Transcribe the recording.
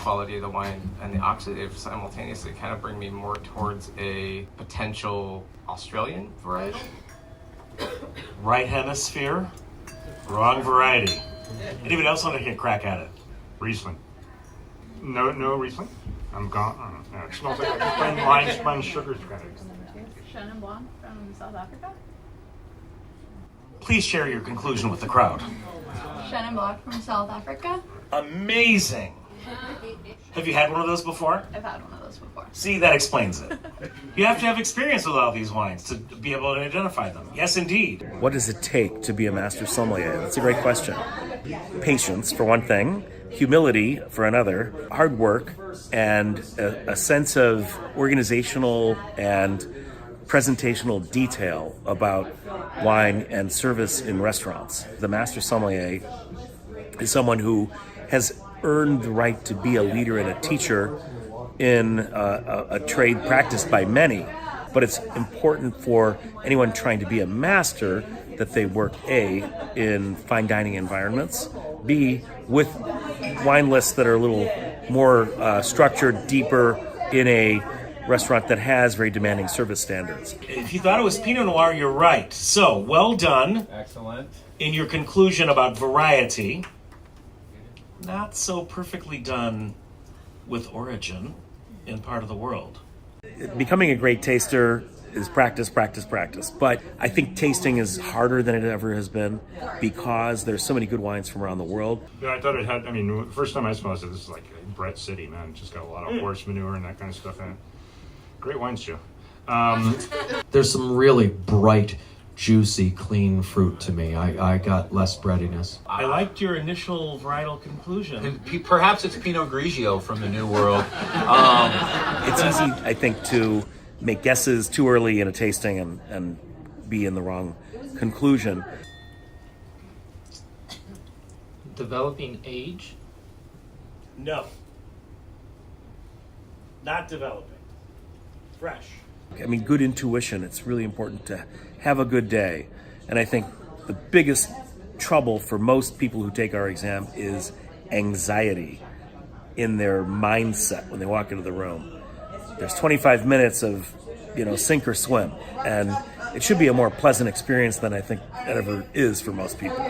quality of the wine and the oxidative simultaneously kind of bring me more towards a potential Australian varietal. Right hemisphere, wrong variety. Anybody else want to take a crack at it? Riesling. No Riesling. I'm gone. No, it smells like fine spun sugar crackers. Chenin Blanc from South Africa. Please share your conclusion with the crowd. Chenin Blanc from South Africa. Amazing. Have you had one of those before? I've had one of those before. See, that explains it. You have to have experience with all these wines to be able to identify them. Yes, indeed. What does it take to be a master sommelier? That's a great question. Patience, for one thing. Humility, for another. Hard work, and a sense of organizational and presentational detail about wine and service in restaurants. The master sommelier is someone who has earned the right to be a leader and a teacher in a trade practiced by many, but it's important for anyone trying to be a master that they work A, in fine dining environments, B, with wine lists that are a little more structured, deeper in a restaurant that has very demanding service standards. If you thought it was Pinot Noir, you're right. So, well done. Excellent. In your conclusion about variety. Not so perfectly done with origin in part of the world. Becoming a great taster is practice, practice, practice. But I think tasting is harder than it ever has been because there's so many good wines from around the world. Yeah, I thought it had, the first time I smelled it, this is like Brett City, man. It's just got a lot of horse manure and that kind of stuff in it. Great wines, Joe. There's some really bright, juicy, clean fruit to me. I got less breadiness. I liked your initial varietal conclusion. And perhaps it's Pinot Grigio from the New World. It's easy, I think, to make guesses too early in a tasting and be in the wrong conclusion. Developing age? No. Not developing. Fresh. Good intuition. It's really important to have a good day. And I think the biggest trouble for most people who take our exam is anxiety in their mindset when they walk into the room. There's 25 minutes of, sink or swim. And it should be a more pleasant experience than I think it ever is for most people.